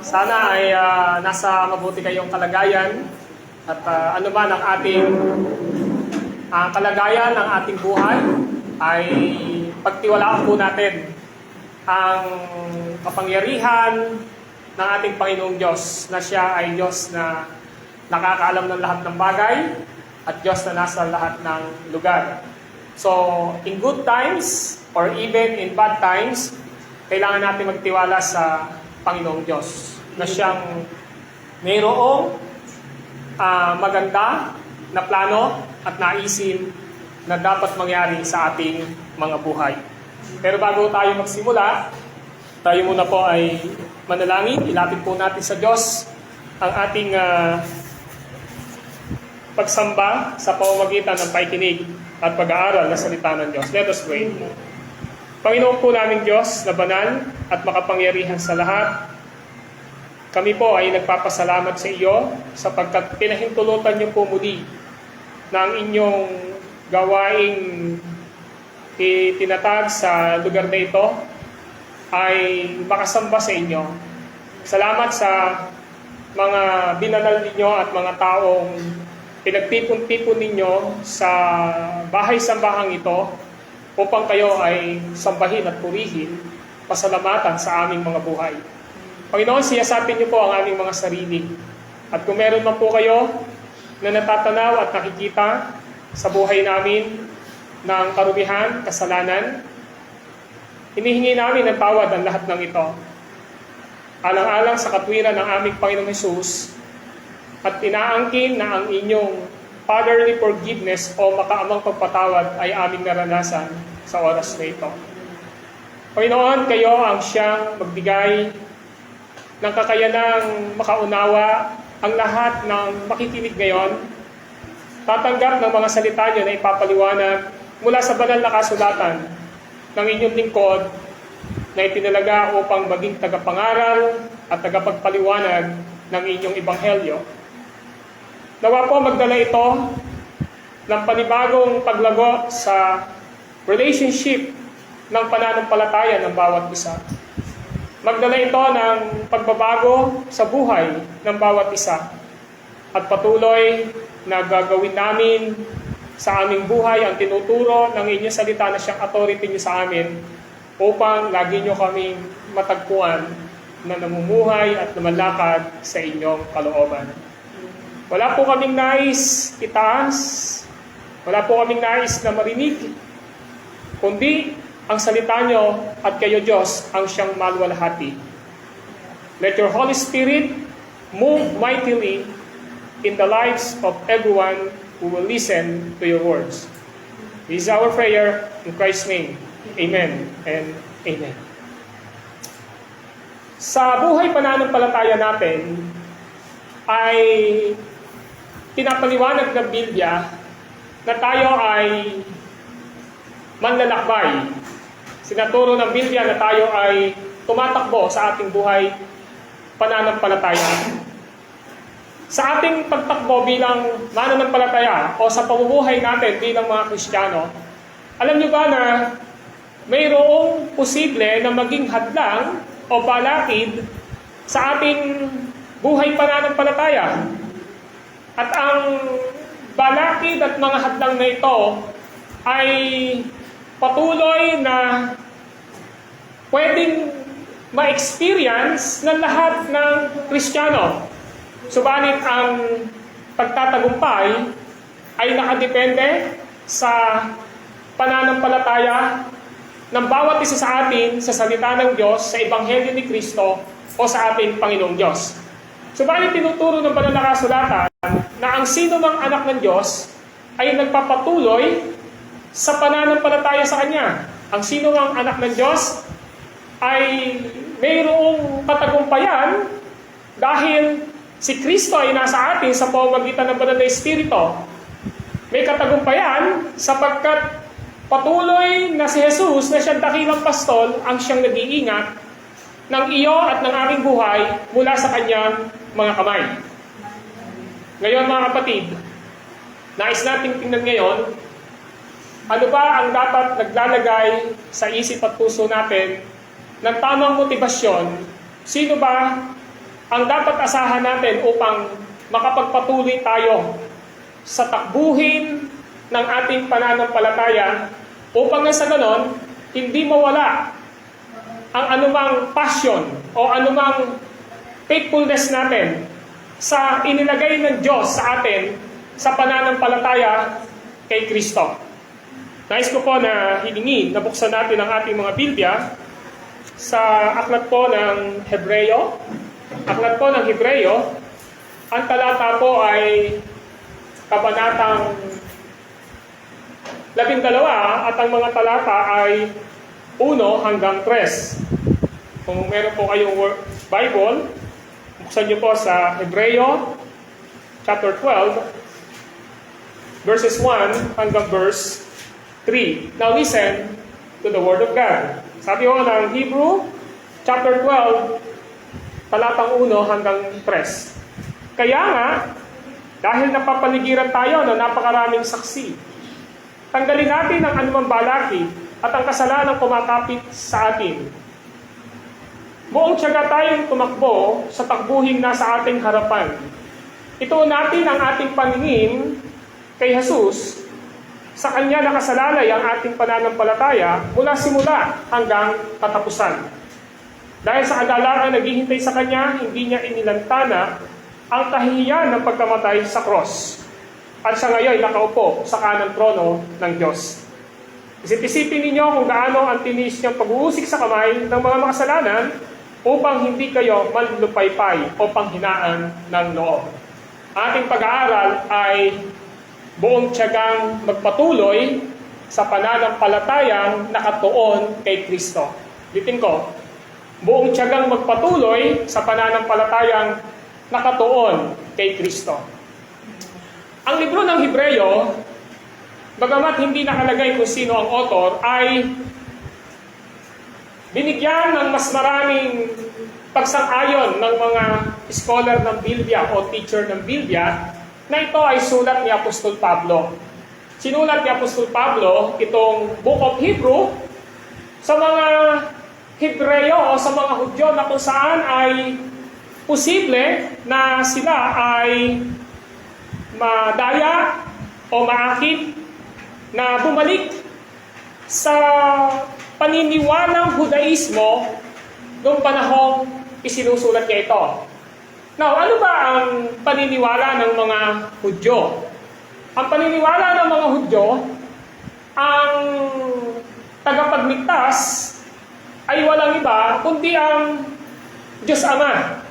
Sana ay nasa mabuti kayong kalagayan at ano man ang ating kalagayan ng ating buhay ay pagtiwalaan po natin ang kapangyarihan ng ating Panginoong Diyos na siya ay Diyos na nakakaalam ng lahat ng bagay at Diyos na nasa lahat ng lugar. So, in good times or even in bad times, kailangan natin magtiwala sa Panginoong Diyos na siyang mayroong maganda na plano at naisin na dapat mangyari sa ating mga buhay. Pero bago tayo magsimula, tayo muna po ay manalangin. Ilapit po natin sa Diyos ang ating pagsamba sa pamamagitan ng pakikinig at pag-aaral na salita ng Diyos. Let us pray. Panginoon po naming Diyos na banal at makapangyarihan sa lahat, kami po ay nagpapasalamat sa iyo sapagkat pinahintulutan niyo po muli na ang inyong gawaing itinatag sa lugar na ito ay makasamba sa inyo. Salamat sa mga binanal ninyo at mga taong pinagtipon-tipon ninyo sa bahay-sambahang ito upang kayo ay sambahin at purihin, pasalamatan sa aming mga buhay. Panginoon, siyasapin niyo po ang aming mga sarili. At kung meron man po kayo na natatanaw at nakikita sa buhay namin ng karumihan, kasalanan, hinihingi namin ng tawad ang lahat ng ito. Alang-alang sa katwiran ng aming Panginoong Hesus at inaangkin na ang inyong fatherly forgiveness o makaamang pagpatawad ay aming naranasan sa oras na ito. Panginoon, kayo ang siyang magbigay ng kakayanang makaunawa ang lahat ng makikinig ngayon, tatanggap ng mga salita niyo na ipapaliwanag mula sa banal na kasulatan ng inyong lingkod na itinalaga upang maging tagapangaral at tagapagpaliwanag ng inyong ebanghelyo. Nawa po magdala ito ng panibagong paglago sa relationship ng pananampalataya ng bawat isa. Magdala ito ng pagbabago sa buhay ng bawat isa at patuloy na gagawin namin sa aming buhay ang tinuturo ng inyong salita na siyang authority niyo sa amin upang lagi niyo kaming matagpuan na namumuhay at lumalakad sa inyong kalooban. Wala po kaming nais itaas, wala po kaming nais na marinig, kundi ang salita nyo at kayo Diyos ang siyang maluwalhati. Let your Holy Spirit move mightily in the lives of everyone who will listen to your words. This is our prayer in Christ's name. Amen and amen. Sa buhay pananampalataya natin ay pinapaliwanag ng Biblia na tayo ay manlalakbay. Sinaturo ng Biblia na tayo ay tumatakbo sa ating buhay pananampalataya. Sa ating pagtakbo bilang mananampalataya o sa pamumuhay natin bilang mga Kristiyano, alam niyo ba na mayroong posible na maging hadlang o balakid sa ating buhay pananampalataya? At ang balakid at mga hadlang na ito ay patuloy na pwedeng ma-experience ng lahat ng Kristiyano. Subalit ang pagtatagumpay ay nakadepende sa pananampalataya ng bawat isa sa atin sa salita ng Diyos, sa Ebanghelyo ni Kristo o sa ating Panginoong Diyos. Subalit tinuturo ng banal na kasulatan na ang sino mang anak ng Diyos ay nagpapatuloy sa pananampalataya sa Kanya. Ang sino ang anak ng Diyos ay mayroong katagumpayan dahil si Kristo ay nasa atin sa pamamagitan ng banal na Espiritu. May katagumpayan sapagkat patuloy na si Jesus na siyang dakilang pastol ang siyang nag-iingat ng iyo at ng aming buhay mula sa Kanyang mga kamay. Ngayon mga kapatid, nais nating tingnan ngayon ano ba ang dapat naglalagay sa isip at puso natin ng tamang motibasyon? Sino ba ang dapat asahan natin upang makapagpatuloy tayo sa takbuhin ng ating pananampalataya upang nga sa ganon, hindi mawala ang anumang passion o anumang faithfulness natin sa inilagay ng Diyos sa atin sa pananampalataya kay Kristo. Nais ko po na hilingi na buksan natin ang ating mga Biblia sa aklat po ng Hebreo. Aklat po ng Hebreo, ang talata po ay kabanatang 12 at ang mga talata ay 1 hanggang 3. Kung meron po kayong Bible, buksan niyo po sa Hebreo chapter 12, verses 1 hanggang verse 3. Now listen to the Word of God. Sabi ko ng Hebrew chapter 12, talatang 1 hanggang 3. Kaya nga, dahil napapaligiran tayo ng napakaraming saksi, tanggalin natin ang anumang balaki at ang kasalanan kumakapit sa atin. Buong tiyaga tayong tumakbo sa takbuhing nasa ating harapan. Ituon natin ang ating paningin kay Jesus. Sa Kanya nakasalalay ang ating pananampalataya mula simula hanggang katapusan. Dahil sa kagalangan naghihintay sa Kanya, hindi Niya inilantana ang kahihiyan ng pagkamatay sa cross. At siya ngayon nakaupo sa kanang trono ng Diyos. Isip-isipin ninyo kung gaano ang tinis niyang pag-uusik sa kamay ng mga makasalanan upang hindi kayo manlupaypay o panghinaan ng loob. Ating pag-aaral ay buong tiyagang magpatuloy sa pananampalatayang nakatuon kay Kristo. Ulitin ko, buong tiyagang magpatuloy sa pananampalatayang nakatuon kay Kristo. Ang libro ng Hebreo, bagamat hindi nakalagay kung sino ang author, ay binigyan ng mas maraming pagsang-ayon ng mga scholar ng Biblia o teacher ng Biblia na ito ay sulat ni Apostol Pablo. Sinulat ni Apostol Pablo itong Book of Hebrew sa mga Hebreo o sa mga Hudyo na kung saan ay posible na sila ay madaya o maakit na bumalik sa paniniwalang Hudaismo noong panahong isinusulat niya ito. Now, ano ba ang paniniwala ng mga Hudyo? Ang paniniwala ng mga Hudyo, ang tagapagligtas ay walang iba kundi ang Diyos Ama.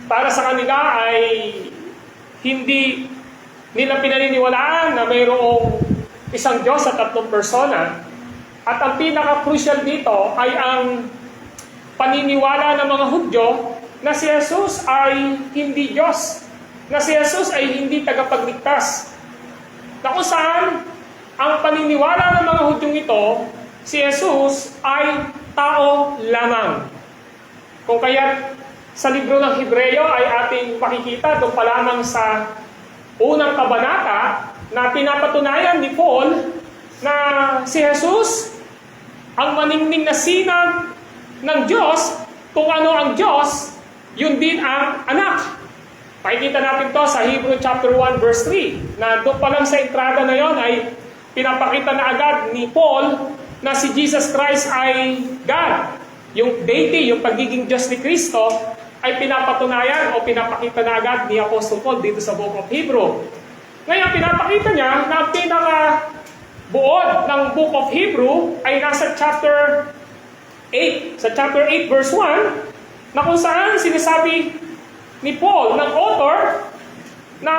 Para sa kanila ay hindi nila pinaniniwalaan na mayroong isang Diyos sa tatlong persona. At ang pinaka-crucial dito ay ang paniniwala ng mga Hudyo na si Jesus ay hindi Diyos, na si Jesus ay hindi tagapagligtas. Na kung saan ang paniniwala ng mga Hudyong ito, si Jesus ay tao lamang. Kung kaya sa libro ng Hebreo ay ating makikita doon pa lamang sa unang kabanata na pinapatunayan ni Paul na si Jesus ang maningning na sinag ng Diyos. Kung ano ang Diyos, yun din ang anak. Pakikita natin to sa Hebrew chapter 1 verse 3 na doon pa lang sa entrada na yon ay pinapakita na agad ni Paul na si Jesus Christ ay God. Yung deity, yung pagiging Diyos ni Kristo ay pinapatunayan o pinapakita na agad ni Apostle Paul dito sa Book of Hebrew. Ngayon, pinapakita niya na ang pinaka-buod ng Book of Hebrew ay nasa chapter 8. Sa chapter 8 verse 1, na kung saan sinasabi ni Paul, ng author, na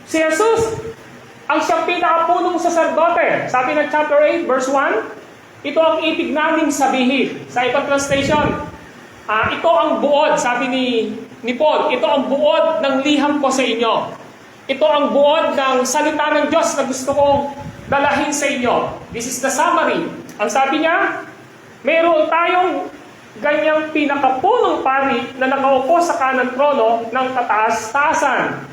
si Jesus ang siyang pinakapunong saserdote. Sabi ng chapter 8 verse 1, ito ang ibig naming sabihin. Sa ibang translation, ito ang buod, sabi ni Paul, ito ang buod ng liham ko sa inyo. Ito ang buod ng salita ng Diyos na gusto kong dalahin sa inyo. This is the summary. Ang sabi niya, mayroon tayong ganyang pinakapunong pari na nakaupo sa kanang trono ng kataas-taasan.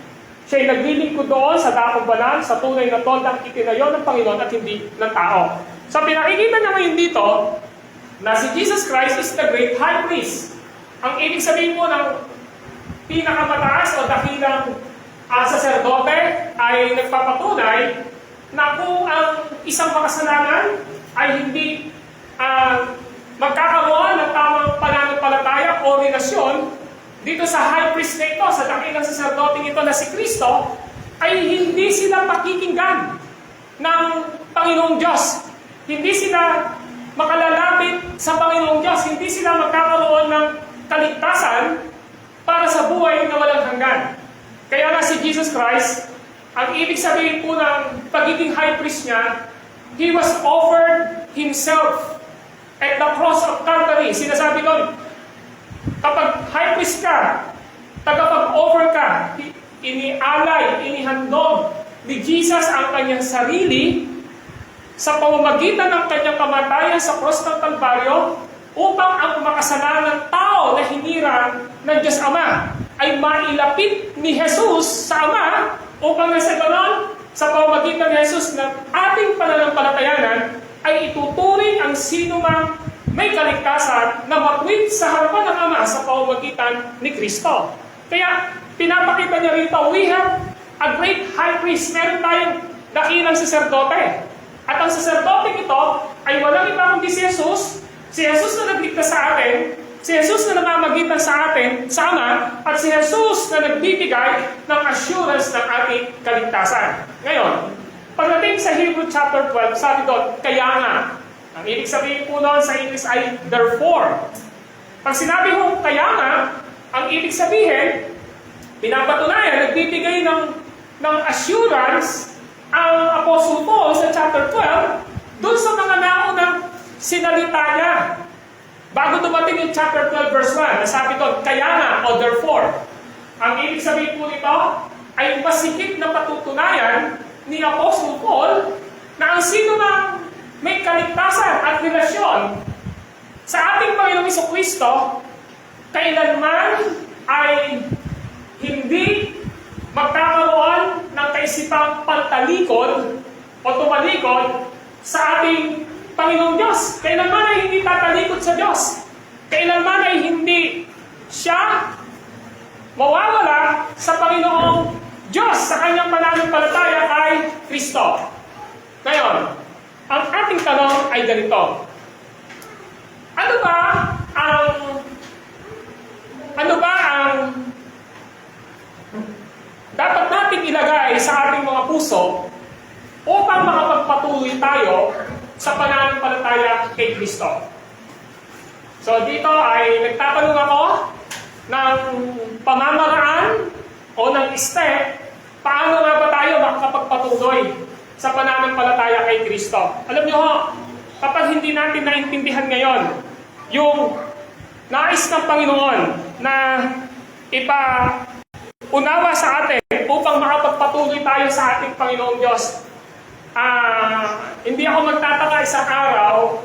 Siya'y naglilingkod doon sa dakong banal, sa tunay na tondang itinayo ng Panginoon at hindi ng tao. So pinakikita niya ngayon dito na si Jesus Christ is the great high priest. Ang ibig sabihin po ng pinakamataas o dakilang saserdote ay nagpapatunay na kung ang isang makasalanan ay hindi magkakaroon ng tamang pananampalataya o relasyon dito sa high priest na ito, sa dakilang saserdote ito na si Kristo, ay hindi sila pakikinggan ng Panginoong Diyos. Hindi sila makalalapit sa Panginoong Diyos. Hindi sila magkakaroon ng kaligtasan para sa buhay na walang hanggan. Kaya nga si Jesus Christ, ang ibig sabihin po ng pagiging high priest niya, He was offered Himself at the cross of Calvary. Sinasabi doon, kapag high priest ka, tagapag-offer ka, inialay, inihandog ni Jesus ang kanyang sarili sa pamamagitan ng kanyang kamatayan sa cross ng Kalbaryo upang ang makasalanang tao na hinirang ng Diyos Ama ay mailapit ni Jesus sa Ama upang nasa ganon, sa pamamagitan ni Jesus na ating pananampalatayanan ay ituturing ang sino mang may kaligtasan na matwid sa harapan ng Ama sa pamamagitan ni Kristo. Kaya pinapakita niya rito, we have a great high priest. Meron tayong dakilang saserdote. At ang saserdote ito ay walang iba kundi si Jesus. Si Jesus na nagligtas sa atin, si Jesus na namamagitan sa atin, sa Ama, at si Jesus na nagbibigay ng assurance ng ating kaligtasan. Ngayon, pagdating sa Hebrew chapter 12, sabi doon, kaya nga. Ang ibig sabihin po noon sa English ay therefore. Pag sinabi mo kaya nga, ang ibig sabihin, pinapatunayan, nagbibigay ng assurance ang Apostle Paul sa chapter 12 doon sa mga naunang sinalita niya. Bago dumating yung chapter 12 verse 1, nasabi doon, kaya nga o therefore. Ang ibig sabihin po nito ay masikip na patutunayan ni Apostle Paul na ang sino mang may kaligtasan at relasyon sa ating Panginoong Jesucristo, kailanman ay hindi magkakaroon ng kaisipang pantalikod o tumalikod sa ating Panginoong Diyos. Kailanman ay hindi tatalikod sa Diyos. Kailanman ay hindi siya mawawala sa Panginoong Diyos sa kanyang pananampalataya kay Kristo. Ngayon, ang ating tanong ay ganito. Ano ba ang dapat nating ilagay sa ating mga puso upang makapagpatuloy tayo sa pananampalataya kay Kristo? So dito ay nagtatanong ako ng pamamaraan o ng step, paano nga ba tayo makakapagpatuloy sa pananampalataya kay Kristo? Alam niyo ho, kapag hindi natin naintindihan ngayon yung nais ng Panginoon na unawa sa atin upang makapagpatuloy tayo sa ating Panginoong Diyos, hindi ako magtataka isang araw,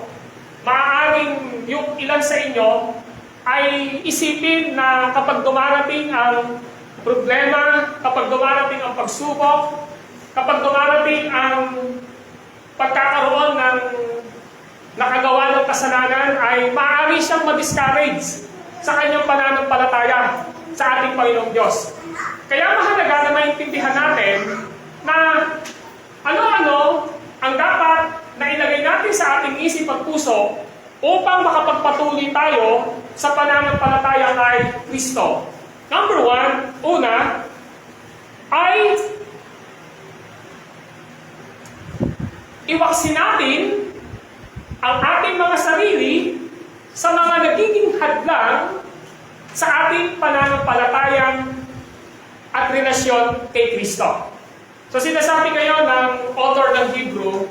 maaaring yung ilan sa inyo ay isipin na kapag dumarating ang problema, kapag dumarating ang pagsubok, kapag dumarating ang pagkakaroon ng nakagawa ng kasalanan, ay maaari siyang ma-discourage sa kanyang pananampalataya sa ating Panginoong Diyos. Kaya mahalaga na maintindihan natin na ano-ano ang dapat na ilagay natin sa ating isip at puso upang makapagpatuloy tayo sa pananampalataya kay Kristo. Number 1, una, ay iwaksin natin ang ating mga sarili sa mga nagiging hadlang sa ating pananampalatayang at relasyon kay Kristo. So sinasabi ngayon ng author ng Hebrew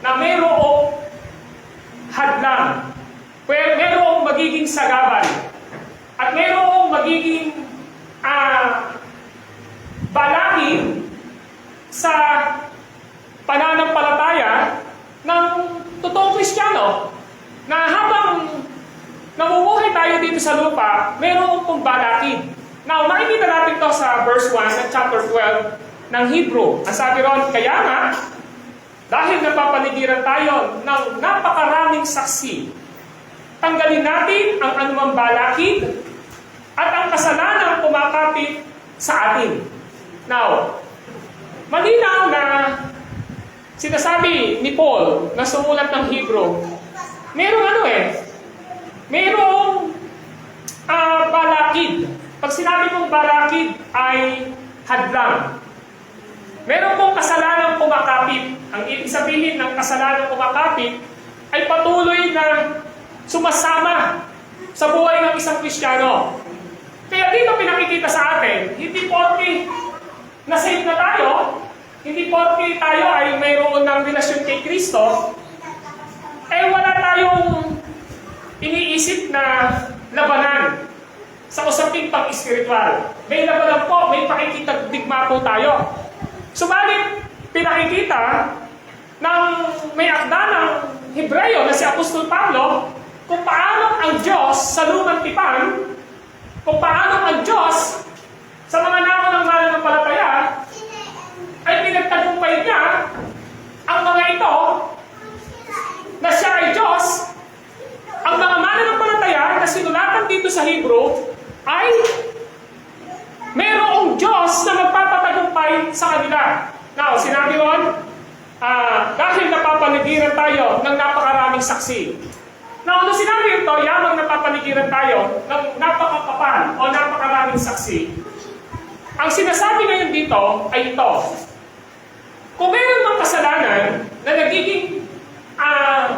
na mayroong hadlang, mayroong magiging sagaban, at mayroong magiging balakid sa pananampalataya ng totoong Kristiyano na habang namumuhay tayo dito sa lupa, mayroong pong balakid. Now, makikita natin to sa verse 1 ng chapter 12 ng Hebrew. Ang sabi ron, kaya nga, dahil napapaligiran tayo ng napakaraming saksi Tanggalin natin ang anumang balakid at ang kasalanang kumakapit sa atin. Now, malinaw na sinasabi ni Paul na sumulat ng Hebrew, merong balakid. Pag sinabi mong balakid ay hadlang. Meron pong kasalanang kumakapit. Ang ibig sabihin ng kasalanang kumakapit ay patuloy na sumasama sa buhay ng isang Kristiyano. Kaya dito pinakikita sa atin, hindi porke na-save na tayo, hindi porke tayo ay mayroon ng relasyon kay Kristo, wala tayong iniisip na labanan sa usaping pang-espiritual. May labanan po, may pakikita-digma po tayo. Subalit, pinakikita ng may akda ng Hebreo na si Apostol Pablo kung paano ang Diyos sa lumang tipan, kung paano ang Diyos sa mga naunang mananampalataya ay pinagtagumpay niya ang mga ito na siya ay Diyos. Ang mga mananampalataya na sinulatan dito sa Hebrew ay mayroong Diyos na magpapatagumpay sa kanila. Now, sinabi ron, dahil napapaligiran tayo ng napakaraming saksi. Now, ano sinabi ito, yamang napapaligiran tayo ng napakakapal o napakaraming saksi. Ang sinasabi ngayon dito ay ito. Kung mayroon ng kasalanan na nagiging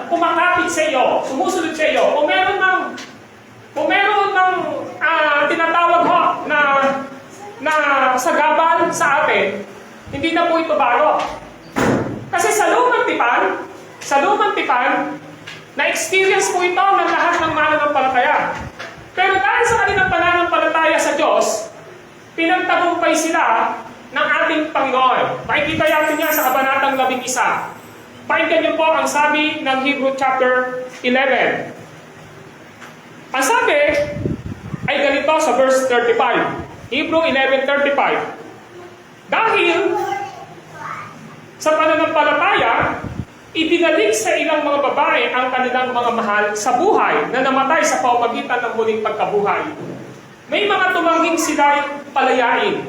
kumakapit sa iyo, sumusunod sa iyo, kung mayroon ng tinatawag ho na sagabal sa atin, hindi na po ito bago. Kasi sa lumang tipan, na-experience po ito ng lahat ng mananampalataya. Pero dahil sa kanilang pananampalataya sa Diyos, pinagtagumpay sila ng ating Panginoon. Makikita natin yan sa Kabanatang 11. Pakinggan niyo po ang sabi ng Hebrew chapter 11. Ang sabi ay ganito sa verse 35. Hebrew 11:35. Dahil sa pananampalataya, ibinalik sa ilang mga babae ang kanilang mga mahal sa buhay na namatay sa pamamagitan ng muling pagkabuhay. May mga tumangging sila'y palayain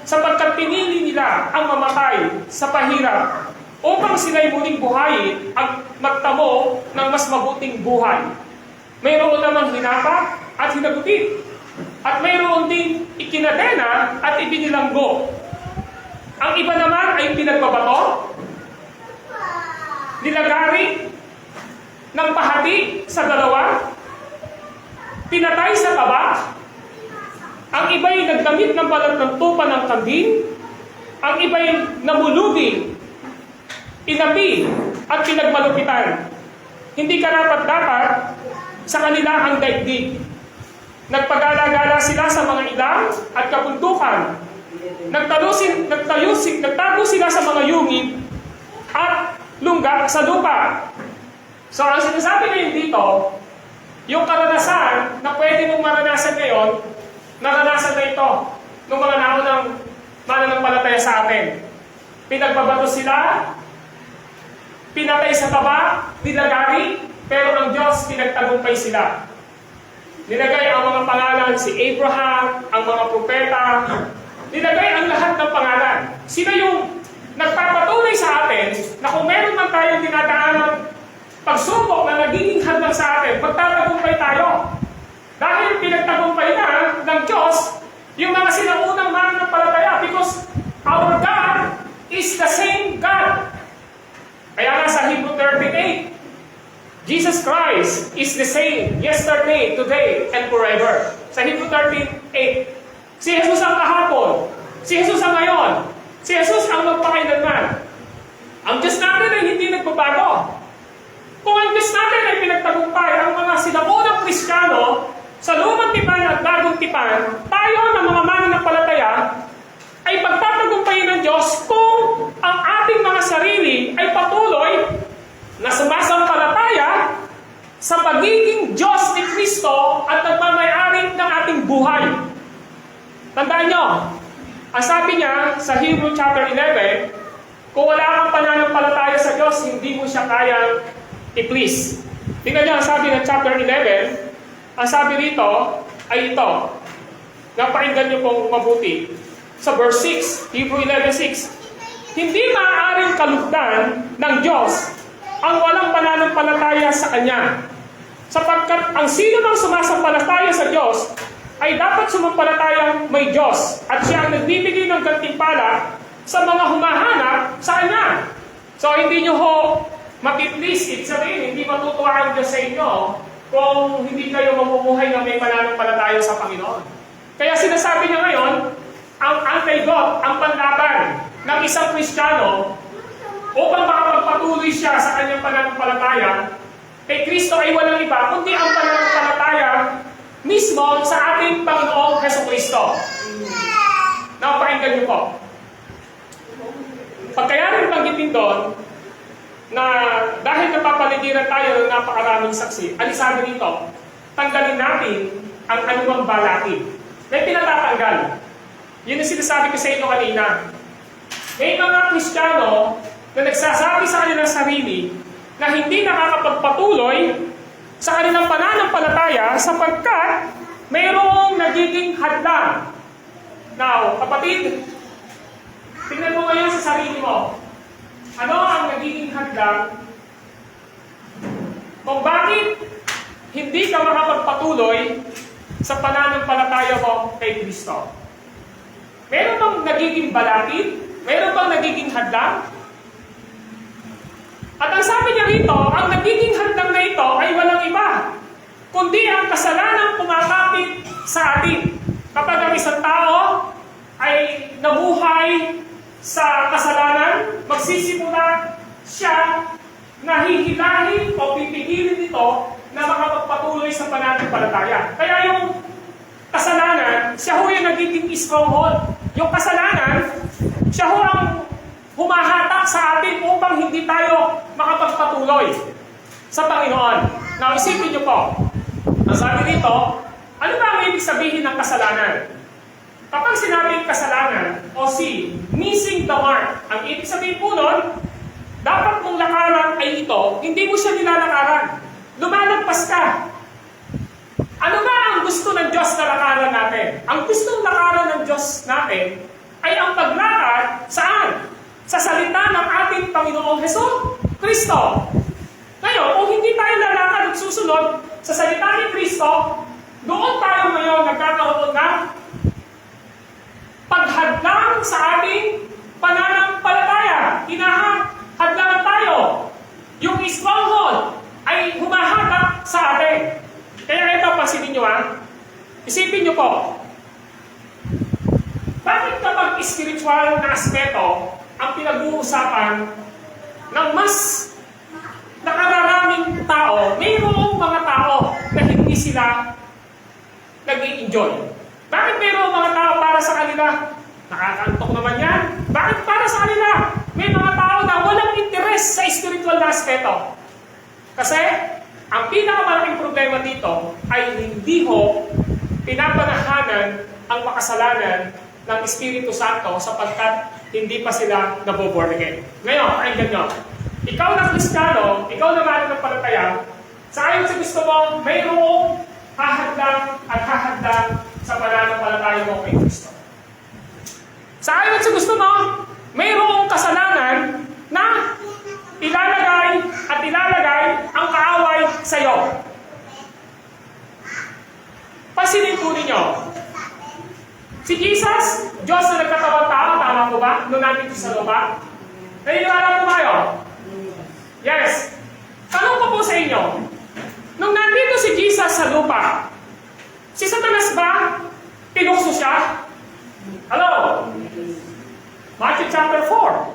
sapagkat pinili nila ang mamatay sa pahirap upang sila'y muling buhayin at magtamo ng mas mabuting buhay. Mayroon namang hinapa at hinagutin. At mayroon din ikinadena at ibinilanggo. Ang iba naman ay pinagbabato, nilagari ng pahati sa dalawa, pinatay sa taba, ang iba'y nagdamit ng balat ng tupa ng kambing, ang iba'y namulubi, inapi, at pinagmalupitan. Hindi karapat-dapat sa kanila ang daigdig. Nagpagala-gala sila sa mga ilang at kabundukan. Nagtago sila sa mga yungib at lungga sa lupa. So, ang sinasabi ngayon dito, yung karanasan na pwede mong maranasan ngayon, naranasan na ito ng mga naunang mananampalataya sa atin. Pinagbabato sila, pinatay sa taba, nilagari, pero ang Diyos pinagtagumpay sila. Nilagay ang mga pangalan si Abraham, ang mga propeta, nilagay ang lahat ng pangalan. Sila yung nagpapatunay sa atin na kung meron man tayong dinadaanan pagsubok na nagiging hadlang sa atin, magtatagumpay tayo. Dahil pinagtagumpay na ng Diyos yung mga sinaunang mananampalataya because our God is the same God. Kaya nga sa Hebrew 13:8, Jesus Christ is the same yesterday, today, and forever. Sa Hebrew 13:8, si Jesus ang kahapon, si Jesus ang ngayon, si Jesus ang magpakailanman. Ang Diyos natin ay hindi nagbabago. Kung ang Diyos natin ay pinagtagumpay ang mga sinaunang Kristiyano sa lumang tipan at bagong tipan, tayo ng mga mananampalataya ay pagtatagumpayin ng Diyos kung ang ating mga sarili ay patuloy na sumasampalataya sa pagiging Diyos ni Kristo at nagmamayari ng ating buhay. Tandaan nyo, ang sabi niya sa Hebrew chapter 11, kung wala kang pananampalataya sa Diyos, hindi mo siya kayang i-please. Tingnan niyo, ang sabi ng chapter 11, ang sabi rito ay ito. Napakinggan niyo pong mabuti. Sa verse 6, Hebrew 11:6, hindi maaaring kalugdan ng Diyos ang walang pananampalataya sa Kanya. Sapagkat ang sino mang sumasampalataya sa Diyos ay dapat sumampalatayang may Diyos at siya ang nagbibigay ng gantimpala sa mga humahanap sa Kanya. So hindi nyo ho mapiplease it, sabihin, hindi matutuwa ang Diyos sa inyo kung hindi kayo mamumuhay na may pananampalataya sa Panginoon. Kaya sinasabi niya ngayon, ang anti-God, ang panlaban ng isang Kristiyano upang makapagpatuloy siya sa kanyang pananampalataya kay Kristo ay walang iba, kundi ang pananampalataya mismo sa ating Panginoong Hesukristo. Napakinggan niyo po. Pagkayarin banggitin doon na dahil napapaligiran tayo ng napakaraming saksi, ang sabi dito, tanggalin natin ang anumang balakin. May pinatatanggal. Yun ang sinasabi ko sa inyo kanina. May mga Kristiyano na nagsasabi sa kanilang sarili na hindi nakakapagpatuloy sa kanilang pananampalataya sapagkat mayroong nagiging hadlang. Now, kapatid, tingnan mo ngayon sa sarili mo. Ano ang nagiging hadlang kung bakit hindi ka makapagpatuloy sa pananampalataya mo kay Kristo? Meron bang nagiging balakid? Meron bang nagiging hadlang? At ang sabi niya rito, ang nagiging hadlang na ito ay walang iba, kundi ang kasalanang kumakapit sa atin. Kapag ang isang tao ay nabuhay sa kasalanan, magsisimula siya na hihilahin o pipigilin nito na makapagpatuloy sa pananampalataya. Kaya yung kasalanan, siya ho yung nagiging stronghold. Yung kasalanan, siya ho ang humahatak sa atin upang hindi tayo makapagpatuloy sa Panginoon. Now, isipin niyo po, ang sabi dito, ano ba ang ibig sabihin ng kasalanan? Kapag sinabing kasalanan o sin, missing the mark, ang ibig sabihin po nun, dapat mong lakaran ay ito, hindi mo siya nilalakaran. Lumalagpas ka. Ano ba ang gusto ng Diyos na lakaran natin? Ang gustong lakaran ng Diyos natin ay ang paglakad saan? Sa salita ng ating Panginoong Hesukristo. Ngayon, kung hindi tayo lalakad at susunod sa salita ni Kristo, doon tayo ngayon nagkakaroon ng paghadlang sa ating pananampalataya. Hinahadlangan tayo. Yung stronghold ay humahatak sa atin. Kaya ito, pansinin nyo isipin nyo po, bakit kapag spiritual na aspeto ang pinag-uusapan ng mas nakararaming tao, mayroong mga tao na hindi sila nag-i-enjoy? Bakit mayroong mga tao para sa kanila? Nakakaantok naman yan. Bakit para sa kanila? May mga tao na walang interest sa spiritual na aspeto. Kasi, ang pinakamalaking problema dito ay hindi ho pinapanahanan ang makasalanan ng Espiritu Santo sapagkat hindi pa sila naboborn again. Ngayon, pakinggan nyo. Ikaw na Kristiyano, ikaw na mananampalataya, sa ayon sa gusto mo, mayroong hahadlang at hahadlang sa pananampalataya mo kay Kristo. Sa ayon sa gusto mo, mayroong kasalanan na ilalagay at ilalagay ang kaaway sa iyo. Pansinin po ninyo. Si Jesus, Diyos na nagkatawang tao, tama po ba? Noon nandito sa lupa. Naniniwala po kayo? Yes. Tanong ko po sa inyo. Nung nandito si Jesus sa lupa, si Satanas ba tinukso siya? Hello? Matthew chapter 4.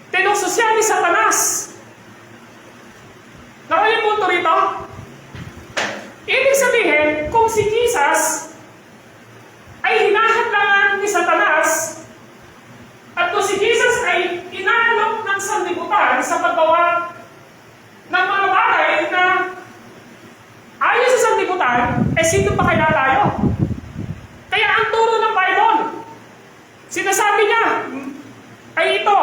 Tinukso siya ni Satanas. Nakalimutan punto rito? Ibig sabihin, kung si Jesus ay hinahadlangan ni Satanas at kung si Jesus ay inaalok ng sanlibutan sa paggawa ng mga bagay na ayon sa sanlibutan, sino pa kaya tayo? Kaya ang turo ng Bible, sinasabi niya, ay ito,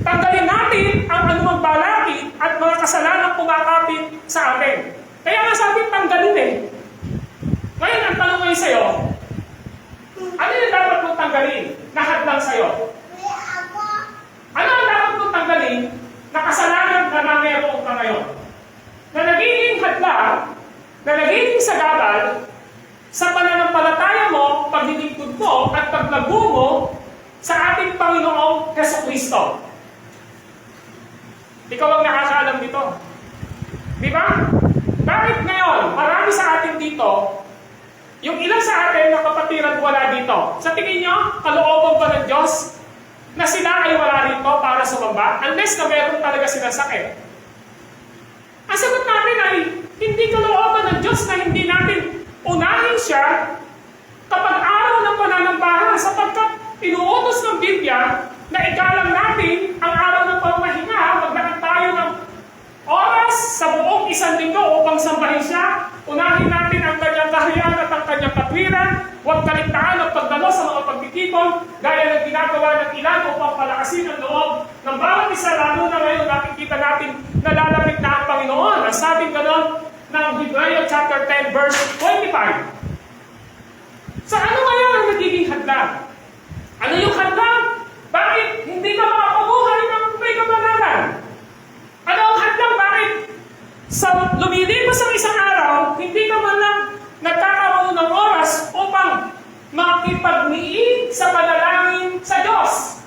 tanggalin natin ang anumang balak kumakapit at mga kasalanang kumakapit sa atin. Kaya nga sabi, tanggalin eh. Ngayon, ang tanong ngayon sa'yo, ano yung dapat mong tanggalin na hadlang sa'yo? Ano ang dapat mong tanggalin na kasalanan na nangyayroon ka ngayon? Na nagiging hadlang, na nagiging sagabal sa pananampalataya mo, paglilingkod mo, at paglago mo sa ating Panginoong Jesucristo. Ikaw ang nakakaalam dito. Di ba? Bakit ngayon, marami sa atin dito, yung ilan sa atin na kapatiran wala dito. Sa tingin nyo, kalooban ba ng Diyos na sila ay wala rito para sumamba? Unless na meron talaga silang sakit. Ang sagot natin ay, hindi kalooban ng Diyos na hindi natin unahin siya kapag araw ng pananambahan sapagkat inuutos ng Biblia na igalang natin ang araw ng pamahinga, maglaan tayo ng oras sa buong isang linggo upang sambahin siya. Unahin natin ang kanyang kaharian at ang kanyang katwiran. Huwag kaligtaan ang pagdalo sa mga pagtitipon gaya ng ginagawa ng ilan upang palakasin ang loob ng bawat isa, lalo na ngayon nakikita natin na lalapit na ang Panginoon. Ang sabing ganon ng Hebrew chapter 10 verse 25. Sa ano ngayon ang nagiging hadlang? Ano yung hadlang? Bakit hindi ka makapabuhay ng may kabanalan? Ano ang hadlang? Bakit sa lumilipas ang isang araw, hindi ka man lang nagkakaroon ng oras upang makipagniig sa panalangin sa Diyos?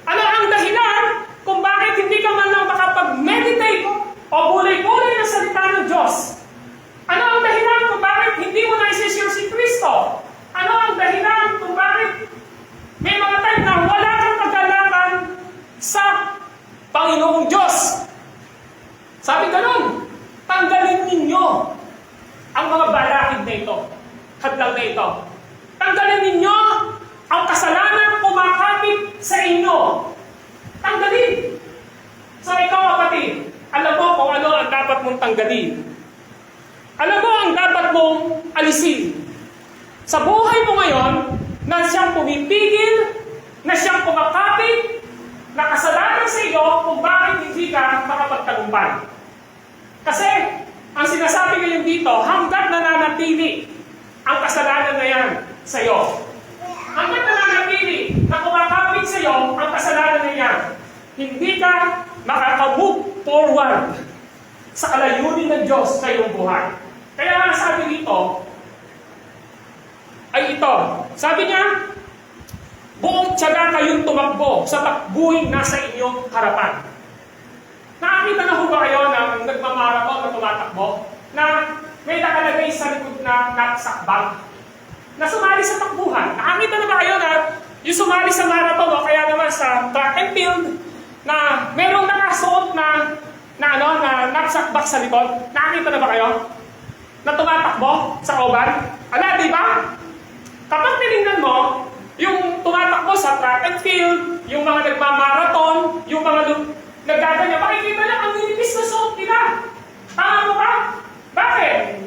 Ano ang dahilan kung bakit hindi ka man lang makapag-meditate o bulay-bulay ng salita ng Diyos? Ano ang dahilan kung bakit hindi mo na-isishare si Kristo? Ano ang dahilan kung bakit may mga time na wala kang kagalakan sa Panginoong Diyos? Sabi ganun, tanggalin ninyo ang mga balakid na ito, hadlang na ito. Tanggalin ninyo ang kasalanan kumakapit sa inyo. Tanggalin. So ikaw kapatid, alam mo kung ano ang dapat mong tanggalin. Alam mo ang dapat mong alisin. Sa buhay mo ngayon, na siyang pumipigil, na siyang kumakapit, na kasalanan sa iyo kung bakit hindi ka makapagtagumpay. Kasi, ang sinasabi ngayon dito, hanggat nananatili ang kasalanan na yan sa iyo. Hanggat nananatili na kumakapit sa iyo ang kasalanan na yan, hindi ka makaka-move forward sa kalayunin ng Diyos sa iyong buhay. Kaya nga sabi dito, ay ito. Sabi niya, buong tiyaga kayong tumakbo sa takbuhin nasa inyong harapan. Nakakita na ho ba kayo ng nagmamarathon na tumatakbo? Na may nakalagay sa likod na knapsack bag na sumali sa takbuhan. Nakakita na ba kayo na yung sumali sa marathon o kaya naman sa track and field na merong nakasuot na knapsack bag sa likod? Nakakita na ba kayo? Na tumatakbo sa oval? Ala, di ba? Kapag tinignan mo, yung tumatakbo sa track and field, yung mga nagmamarathon, yung mga naggaganyan, makikita niya ang nilipis na suot nila. Tama mo ba? Bakit?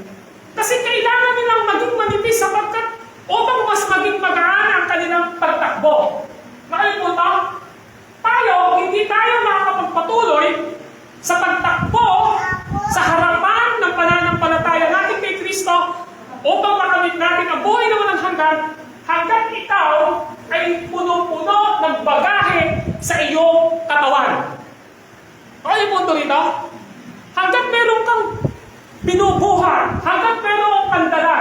Kasi kailangan nilang maging manipis sapagkat upang mas maging magaan ang kanilang pagtakbo. Nakalimutan mo? Tayo, hindi tayo makakapagpatuloy sa pagtakbo sa harapan ng pananampalataya natin kay Kristo upang makamit natin ang buhay na walang hanggat ikaw ay puno-puno ng bagahe sa iyong katawan. Ano yung punto rito? Hanggat meron kang binubuhat, hanggat meron kang dala,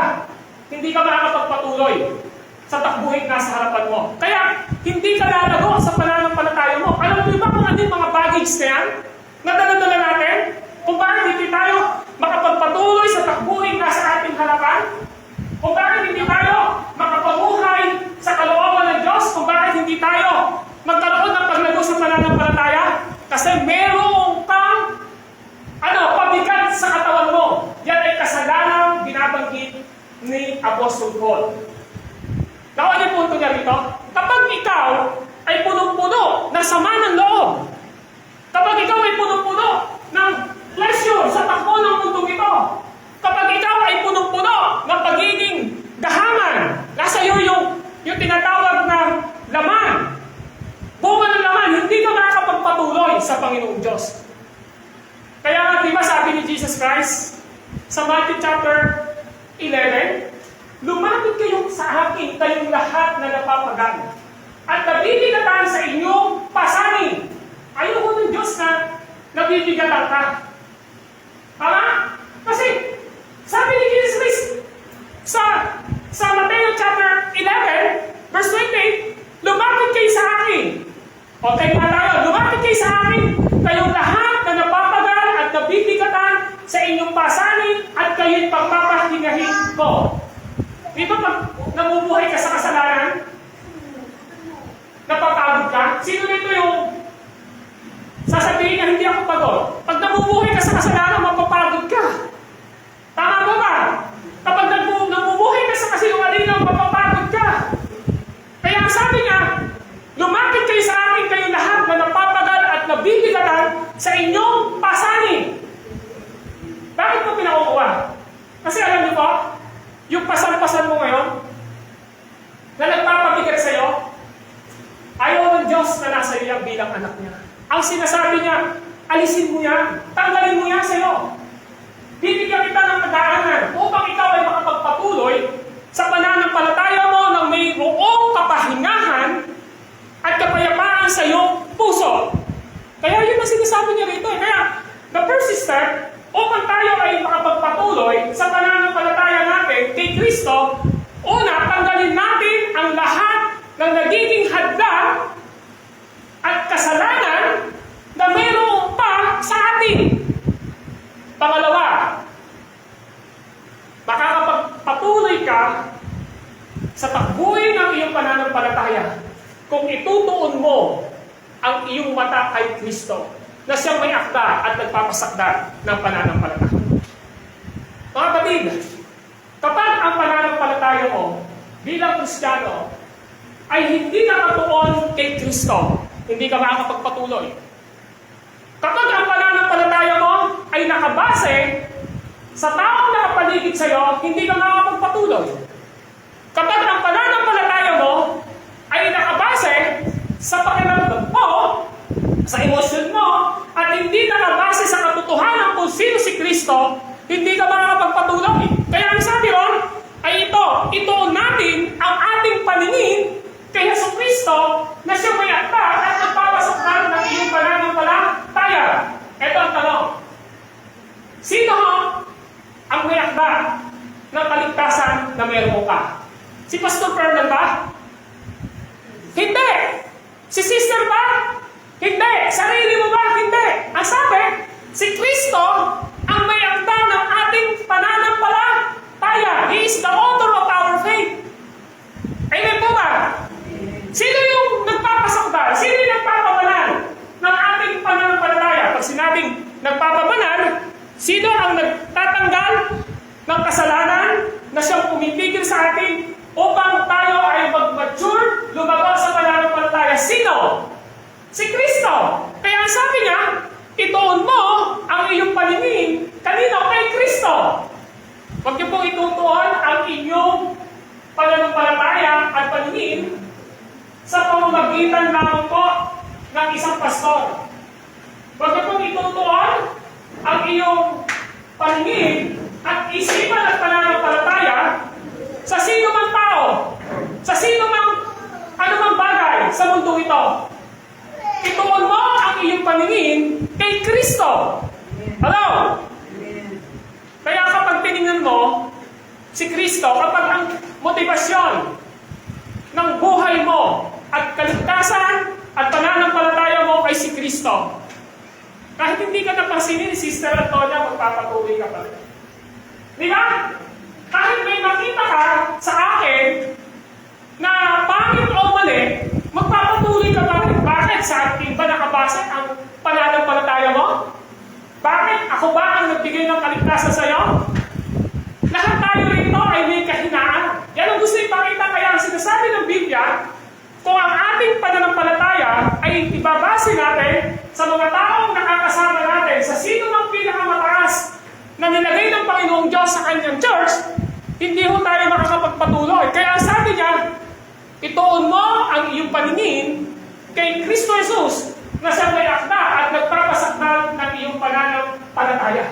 hindi ka makakapagpatuloy sa takbuhin na sa harapan mo. Kaya, hindi ka lalago sa pananampalataya mo. Alam mo ba kung ano yung mga baggage na yan? Na dala-dala natin? Kung bakit hindi tayo makapagpatuloy sa takbuhin na sa ating harapan? Kung bakit hindi tayo makapabuhay sa kalooban ng Diyos? Kung bakit hindi tayo magkaroon ng paglago sa pananampalataya? Kasi meron kang pabigat sa katawan mo. Yan ay kasalanang binabanggit ni Apostle Paul. Nakuha niyo punto niya rito? Kapag ikaw ay punong-puno ng sama ng loob, kapag ikaw ay punong-puno ng pleasure sa takbo ng mundong ito, kapag ikaw ay punong-puno ng pagiging gahaman, nasa iyo yung tinatawag na laman, bunga ng laman, hindi ka makakapagpatuloy sa Panginoong Diyos. sabi ni Jesus Christ sa Matthew chapter 11, lumapit kayo sa akin, kayong lahat na napapagal, at nabibigatan sa inyong pasanin. Ayoko ng Diyos na nabibigatan ka. Tama? Kasi, sabi ni Jesus Christ sa Matthew chapter 11, verse 28, lumapit kayo sa akin. Okay na tayo, lumapit kayo sa akin, kayong lahat na napapagal at nabibigatan sa inyong pasanin, at kayo'y pagpapahingahin ko. Di ba pag nabubuhay ka sa kasalanan, napapagod ka? Sino nito yung sasabihin na hindi ako pagod? Pag nabubuhay ka sa kasalanan, mapapagod ka. Tama ba ba? Kapag nabubuhay ka sa kasinungalingan, mapapagod ka. Kaya ang sabi niya, lumapit kayo sa akin, kayo lahat na napapagal at nabibigatan sa inyong pasanin. Bakit mo pinakukuha? Kasi alam niyo po, yung pasan-pasan mo ngayon, na nagpapabigat sa'yo, ayaw ng Diyos na nasa iyo bilang anak niya. Ang sinasabi niya, alisin mo yan, tanggalin mo yan sa'yo. Bibigyan kita ng pagdaanan upang ikaw ay makapagpatuloy sa pananampalataya mo ng mayroong kapahingahan at kapayapaan sa iyong puso. Kaya yun ang sinasabi niya rito. Kaya, the first step, upang tayo ay makapagpatuloy sa pananampalataya natin kay Kristo, una, tanggalin natin ang lahat ng nagiging hadlang at kasalanan na mayroon pa sa atin. Pangalawa, makakapagpatuloy ka sa takbuhin ng iyong pananampalataya kung itutuon mo ang iyong mata kay Kristo, na siyang may akda at nagpapasakda ng pananampalataya. Mga kapatid, kapag ang pananampalataya mo bilang Kristiyano ay hindi nakatuon kay Kristo, hindi ka makakapagpatuloy. Kapag ang pananampalataya mo ay nakabase sa taong nakapaligid sa iyo, hindi ka makakapagpatuloy. Kapag ang pananampalataya mo ay nakabase sa pakiramdam mo, sa emosyon mo, at hindi nakabase sa katotohanan kung sino si Kristo, hindi ka makakapagpatuloy. Kaya ang sabi ron ay ituon natin ang ating paningin kay Jesucristo na siya may akda at nagpapasakdan ng iyong pananampalataya. Ito ang tanong. Sino ang may akda ng kaligtasan na meron ka? Si Pastor Fernand ba? Hindi! Si Sister ba? Hindi! Sarili mo ba? Hindi! Ang sabi, si Kristo ang may akda ng ating pananampalataya. He is the author of our faith. Amen po ba? Sino yung nagpapasakda? Sino yung nagpapabanal ng ating pananampalataya? Pag sinabing nagpapabanal, sino ang nagtatanggal ng kasalanan na siyang pumipigil sa atin upang tayo ay mag-mature, lumago sa pananampalataya? Sino? Si Kristo. Kaya ang sabi niya, ituon mo ang iyong paningin kanino? Kay Kristo. Huwag niyo pong itutuon ang inyong pananampalataya at paningin sa pamamagitan lamang po ng isang pastor. Huwag niyo pong itutuon ang iyong paningin at isipan at pananampalataya sa sino mang tao, sa sino mang anumang bagay sa mundo ito. Ituon mo ang iyong paningin kay Kristo. Hello? Kaya kapag tinignan mo si Kristo, kapag ang motivasyon ng buhay mo at kaligtasan at pananampalataya mo ay si Kristo, kahit hindi ka napansinin ni Sister Antonia, magpapatuloy ka pa rin. Di ba? Kahit may makita ka sa akin na pangit o mali, magpapatuloy ka pa rin. Bakit? Sa akin ba nakabase ang pananampalataya mo? Bakit? Ako ba ang nagbigay ng kaligtasan sa iyo? Lahat tayo rito ay may kahinaan. Yan ang gusto ipakita. Kaya ang sinasabi ng Biblia, kung ang ating pananampalataya ay ibabase natin sa mga taong nakakasama natin, sa sino ng pinakamataas na nilagay ng Panginoong Diyos sa kanyang church, hindi ho tayo makakapagpatuloy. Kaya sabi niya, ituon mo ang iyong paningin kay Kristo Jesus na siyang may akda at nagpapasakdal ng iyong pananampalataya.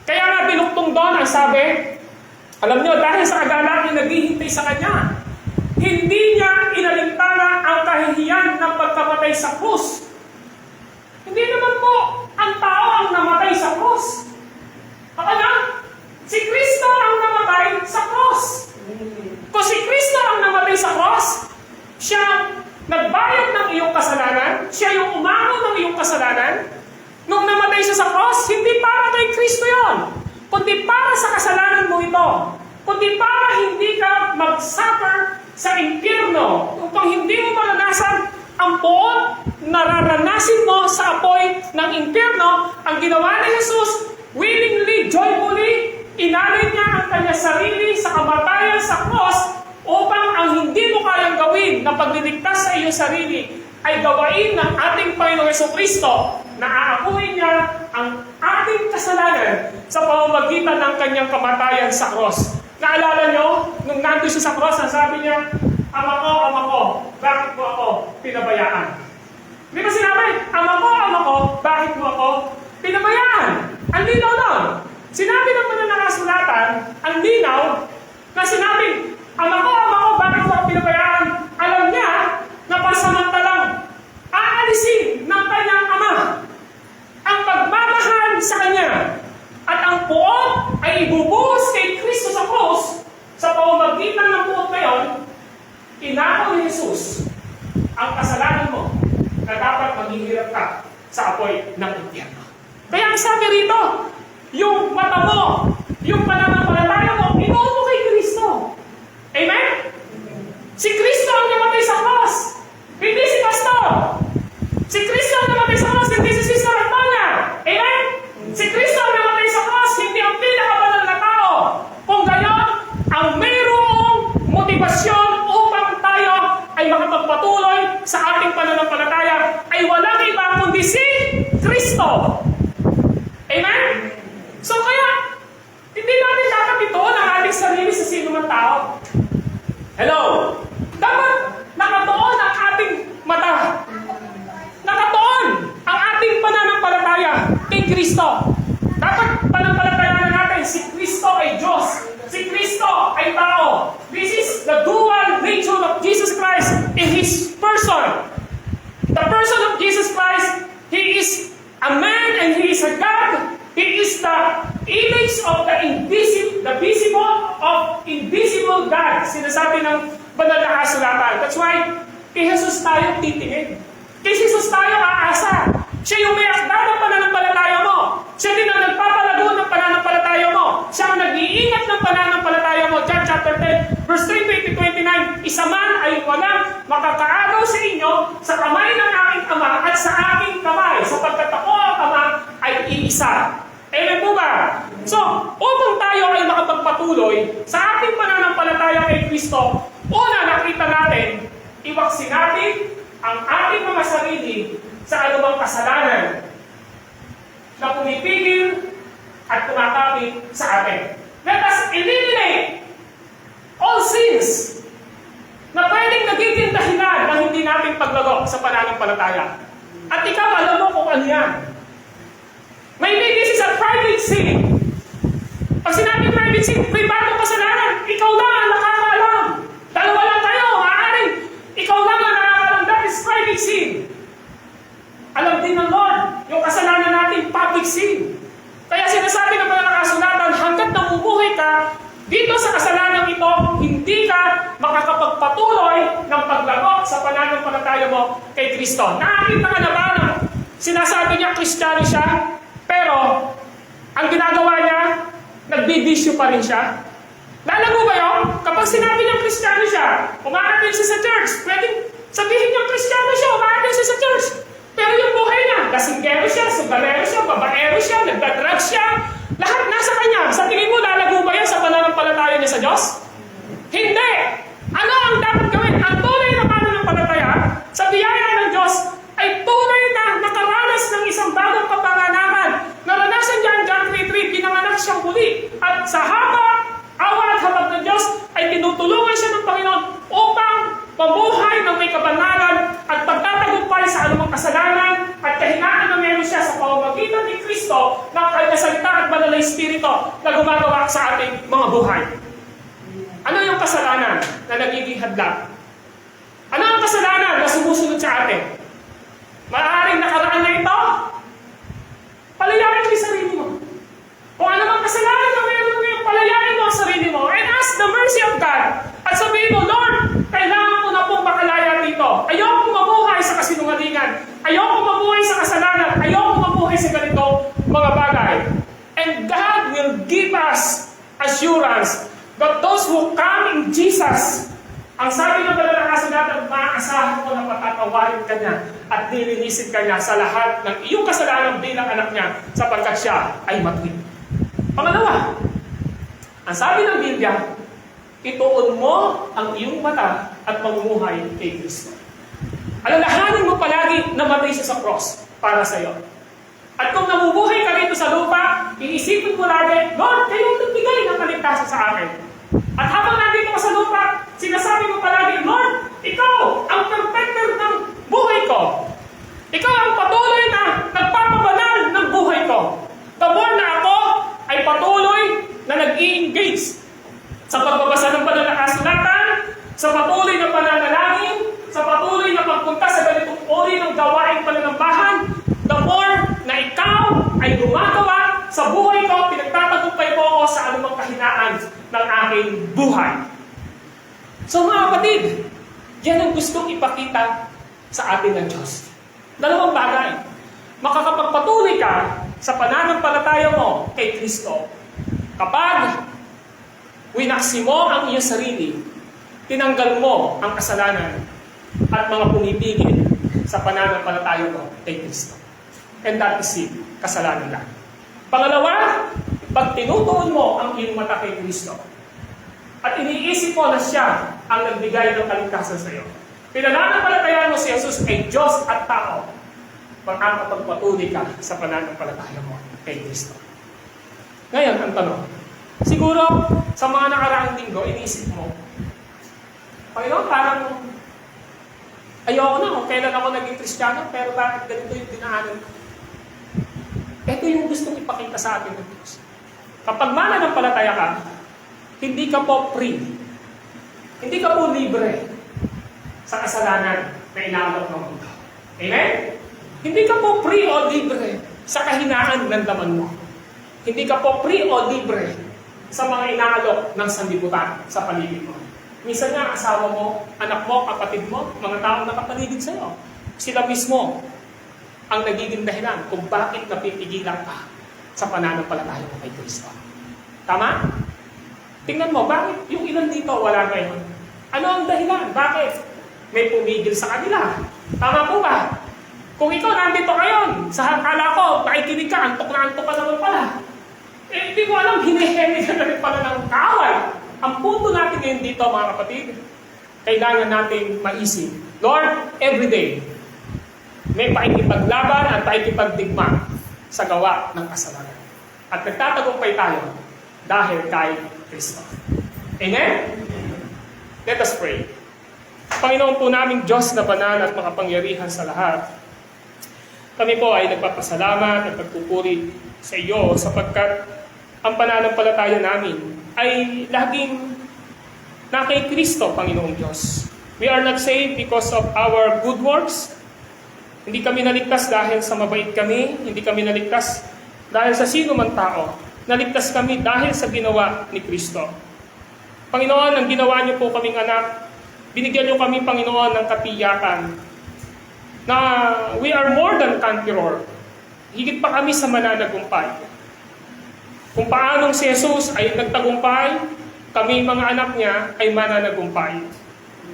Kaya nga binuktong doon ang sabi, alam niyo, dahil sa kagalang yung naghihintay sa kanya, hindi niya inalintana ang kahihiyan ng pagkamatay sa krus. Hindi naman po ang tao ang namatay sa krus. Ano? Si Kristo ang namatay sa krus. Kung si Kristo ang namatay sa krus, siya nagbayad ng iyong kasalanan, siya yung umano ng iyong kasalanan. Nung namatay siya sa krus, hindi para kay Kristo yon, kundi para sa kasalanan mo ito. Kundi para hindi ka mag-suffer sa impyerno, upang hindi mo maranasan ang buong nararanasin mo sa apoy ng impyerno. Ang ginawa ni Jesus, willingly, joyfully, inalay niya ang kanyang sarili sa kamatayan sa cross upang ang hindi mo kayang gawin na pagliligtas sa iyong sarili ay gawain ng ating Panginoong Jesucristo na aakuin niya ang ating kasalanan sa pamamagitan ng kanyang kamatayan sa cross. Naalala nyo, nung nandun siya sa cross, ang sabi niya, Ama ko, bakit mo ako pinabayaan? Di ba sinabi, Ama ko, bakit mo ako pinabayaan? Ang linaw nun. Sinabi ng mga nakasulatan, ang linaw, na sinabi, Ama ko, bakit mo ako pinabayaan? Alam niya na pasamantalang aalisin ng kanyang ama ang pagmamahal sa kanya at ang puot ay ibubuhos kay Kristo sa krus. Sa pamamagitan ng puot na yon, inako ni Jesus ang kasalanan mo na dapat maghihirap ka sa apoy ng impyerno. Kaya ang sabi rito, yung mata mo, yung pananampalataya mo, inuot mo kay Kristo. Amen? Si Kristo ang namatay sa cross, hindi si pastor. Si Kristo ang namatay sa cross, hindi si Sister Antonia. Amen? Si Kristo ang namatay sa cross, hindi ang pinakabanal na tao. Kung gayon, ang mayroong motivasyon upang tayo ay makapagpatuloy sa ating pananampalataya ay walang iba kundi si Kristo. Amen? So kaya, hindi natin dapat ituon ang ating sarili sa sino man tao. Hello? Dapat nakatuon ang ating mata. Nakatuon ang ating pananampalataya kay Kristo. Dapat pananampalataya natin si Kristo ay Diyos. Si Kristo ay tao. This is the dual nature of Jesus Christ in His person. The person of Jesus Christ, He is a man and He is a God. He is the image of the visible of invisible God. Sinasabi ng banal na kasulatan. That's why, kay Jesus tayo titingin. Kay Jesus tayo aasa. Siya yung may akda ng pananampalataya mo. Siya din ang nagpapalago ng pananampalataya mo. Siya ang nag-iingat ng pananampalataya mo. John chapter 10, verse 20-29, isa man ay walang makakaagaw sa inyo sa kamay ng aking ama at sa aking kamay, sapagkat ako ang ama ay iisa. Amen po ba? So, upang tayo ay makapagpatuloy sa ating pananampalataya kay Kristo, una nakita natin, iwaksin natin ang ating mga sarili sa anumang kasalanan na pumipigil at kumakapit sa atin. Let us eliminate all sins na pwedeng nagiging dahilan ng hindi natin paglago sa pananampalataya. At ikaw, alam mo kung ano yan. Maybe this is a private sin. Pag sinabi private sin, pribadong kasalanan, ikaw lang ang nakakaalam. Dalawa lang tayo, maaaring ikaw lang ang nakakaalam. That is private sin. Alam din ng Lord, yung kasalanan natin, public sin. Kaya sinasabi ng mga nakasulatan, hanggat namumuhay ka, dito sa kasalanan ito, hindi ka makakapagpatuloy ng paglago sa pananampalataya mo kay Kristo. Nakakita ka na ba na sinasabi niya Kristiyano siya, pero ang ginagawa niya, nagbibisyo pa rin siya? Lalago ba yun? Kapag sinabi niya Kristiyano siya, umaatin siya sa church, pwedeng sabihin niya Kristiyano siya, umaatin siya sa church. Pero yung buhay niya, lasinggero siya, sugalero siya, babaero siya, nagdadrug siya, lahat nasa kanya. Sa tingin mo, lalago ba yan sa pananampalataya niya sa Diyos? Hindi! Ano ang dapat gawin? Ang tunay na pananampalataya sa biyaya ng Diyos ay tunay na nakaranas ng isang bagong kapanganakan. Naranasan niya ang John 3:3, pinanganak siyang muli. At sa awa at habag ng Diyos ay tinutulungan siya ng Panginoon upang mamuhay ng may kabanalan at pagtatagumpay sa anumang kasalanan at kahinaan na meron siya sa pamamagitan ni Kristo ng kanyang salita at banal na Espiritu na gumagawa sa ating mga buhay. Ano yung kasalanan na nagiging hadlang? Ano ang kasalanan na sumusunod sa atin? Maaaring nakaraan na ito. Palayain mo yung sarili mo. Kung ano mang kasalanan na meron mo, palayain mo ang sarili mo and ask the mercy of God. At sabihin mo, Lord, kailangan ko na pong makalaya dito. Ayoko mabuhay sa kasinungalingan. Ayoko mabuhay sa kasalanan. Ayoko mabuhay sa ganito mga bagay. And God will give us assurance that those who come in Jesus, ang sabi ng banal na kasulatan, maaasahan ko na patatawarin ka niya at nilinisin ka niya sa lahat ng iyong kasalanan bilang anak niya sapagkat siya ay matuwid. Pangalawa, ang sabi ng Biblia, ituon mo ang iyong mata at mamumuhay kay Kristo. Alalahanin mo palagi na matay siya sa cross para sa iyo. At kung namubuhay ka rito sa lupa, iisipin mo lagi, Lord, kayo ang nagbigay ng kaligtasan sa akin. At habang nandito ka sa lupa, sinasabi mo palagi, Lord, ikaw ang perfecter ng buhay ko. Ikaw ang patuloy na nagpapabanal ng buhay ko. The more na ako ay patuloy na nag-i-engage sa pagbabasa ng banal na kasulatan, sa patuloy na pananalangin, sa patuloy na pagpunta sa ganitong uri ng gawaing pananambahan, the more na ikaw ay gumagawa sa buhay ko, pinagtatagumpay ko ako sa anumang kahinaan ng aking buhay. So mga kapatid, yan ang gustong ipakita sa atin ng Diyos. Dalawang bagay. Makakapagpatuloy ka sa pananampalataya mo kay Kristo kapag winaksi mo ang iyong sarili, tinanggal mo ang kasalanan at mga pumipigil sa pananampalataya mo kay Kristo. And that is it, kasalanan lang. Pangalawa, pag tinutuon mo ang iyong mata kay Kristo at iniisip mo na siya ang nagbigay ng kaligtasan sa iyo, pinananampalataya mo si Jesus ay Diyos at tao, makakapagpatuloy ka sa pananampalataya mo kay Kristo. Ngayon, ang tanong, siguro sa mga nakaraang linggo, iniisip mo, Panginoon, parang ayoko na kung kailan ako naging Kristiyano, pero bakit ganito yung dinaanan ko? Ito yung gustong ipakita sa atin ng Diyos. Kapag mananampalataya ka, hindi ka po free. Hindi ka po libre sa kasalanan na inaalok ng mundo. Amen? Hindi ka po free o libre sa kahinaan ng laman mo. Hindi ka po free o libre sa mga inaalok ng sanlibutan sa paligid mo. Minsan nga, asawa mo, anak mo, kapatid mo, mga taong nakapaligid sa iyo, sila mismo ang nagiging dahilan kung bakit napipigilan ka sa pananampalataya mo kay Kristo. Tama? Tingnan mo, bakit yung ilan dito wala ngayon? Ano ang dahilan? Bakit? May pumigil sa kanila. Tama po ba? Kung ikaw nandito ngayon, sa akala ko, nakikinig ka, antok na antok ka naman pala. Eh, hindi mo alam, hinihemi ka na rin pala ng kaaway. Ang punto natin ngayon dito, mga kapatid, kailangan natin maisip, Lord, everyday, may paikipaglaban at paikipagdigma sa gawa ng kasalanan. At nagtatagumpay tayo dahil kay Kristo. Amen? Let us pray. Panginoon po naming Diyos na banal at makapangyarihan sa lahat, kami po ay nagpapasalamat at nagpupuri sa iyo sapagkat ang pananampalataya namin ay laging na kay Kristo, Panginoong Diyos. We are not saved because of our good works. Hindi kami naligtas dahil sa mabait kami, hindi kami naligtas dahil sa sino man tao. Naligtas kami dahil sa ginawa ni Kristo. Panginoon, ang ginawa niyo po kaming anak, binigyan niyo kami, Panginoon, ng katiyakan na we are more than conqueror. Higit pa kami sa mananagumpay. Kung paanong si Jesus ay nagtagumpay, kami mga anak niya ay mananagumpay.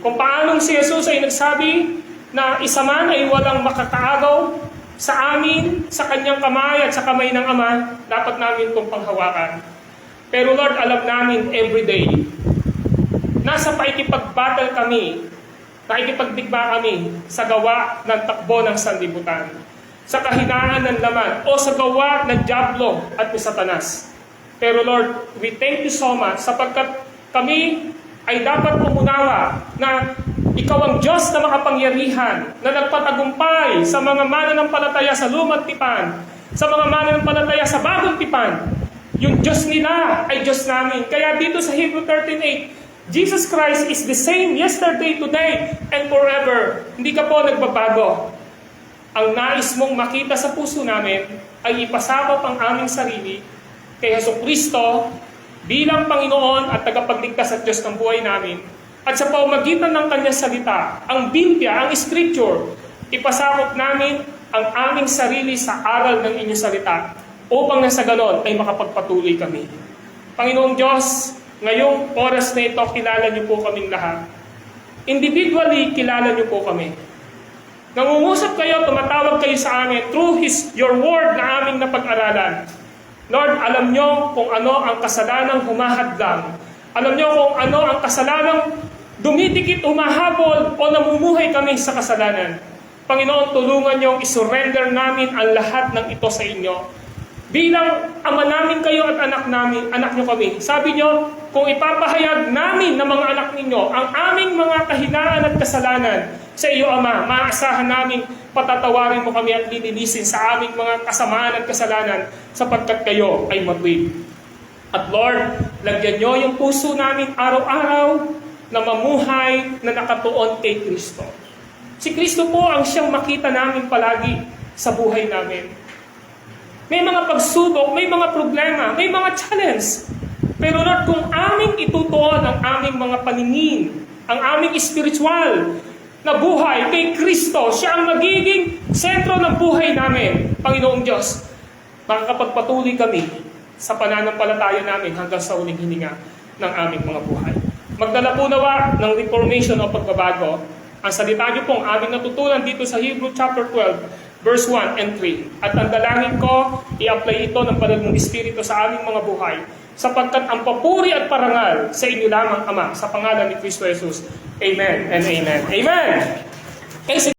Kung paanong si Jesus ay nagsabi na isa man ay walang makakaagaw sa amin, sa kanyang kamay at sa kamay ng Ama, dapat namin itong panghawakan. Pero Lord, alam namin everyday, nasa paikipag-battle kami, nakikipagdigma kami sa gawa ng takbo ng sanlibutan, sa kahinaan ng laman, o sa gawa ng Diablo at ni Satanas. Pero Lord, we thank you so much sapagkat kami ay dapat umunawa na Ikaw ang Diyos na makapangyarihan, na nagpatagumpay sa mga mananampalataya sa lumang tipan, sa mga mananampalataya sa bagong tipan. Yung Diyos nila ay Diyos namin. Kaya dito sa Hebrew 13:8, Jesus Christ is the same yesterday, today, and forever. Hindi ka po nagbabago. Ang nais mong makita sa puso namin ay ipasakop ang aming sarili kay Jesucristo bilang Panginoon at tagapagligtas at Diyos ng buhay namin. At sa pamamagitan ng Kanyang salita, ang Biblia, ang Scripture, ipasakop namin ang aming sarili sa aral ng inyong salita upang na sa ganon ay makapagpatuloy kami. Panginoong Diyos, ngayong oras na ito, kilala niyo po kaming lahat. Individually, kilala niyo po kami. Nangungusap kayo, tumatawag kayo sa amin through your word na aming napag-aralan. Lord, alam niyo kung ano ang kasalanang humahadlang. Alam niyo kung ano ang kasalanang dumidikit, humahabol o namumuhay kami sa kasalanan. Panginoon, tulungan niyong isurrender namin ang lahat ng ito sa inyo. Bilang ama namin kayo at anak niyo kami. Sabi niyo, kung ipapahayag namin ng mga anak ninyo ang aming mga kahinaan at kasalanan sa iyo, Ama, maasahan namin patatawarin mo kami at lilinisin sa aming mga kasamaan at kasalanan sapagkat kayo ay matuwid. At Lord, lagyan niyo yung puso namin araw-araw na mamuhay na nakatuon kay Kristo. Si Kristo po ang siyang makita namin palagi sa buhay namin. May mga pagsubok, may mga problema, may mga challenge. Pero Lord, kung aming itutuon ang aming mga paningin, ang aming spiritual na buhay kay Kristo, siya ang magiging sentro ng buhay namin, Panginoong Diyos, makakapagpatuloy kami sa pananampalataya namin hanggang sa uling hininga ng aming mga buhay. Magdala po nawa ng reformation o pagbabago. Ang salita niyo pong aming natutunan dito sa Hebrew chapter 12, verse 1 and 3. At ang dalangin ko, i-apply ito ng banal mong Espiritu sa aming mga buhay, sapagkat ang papuri at parangal sa inyo lamang, Ama, sa pangalan ni Kristo Jesus. Amen and amen. Amen! Okay,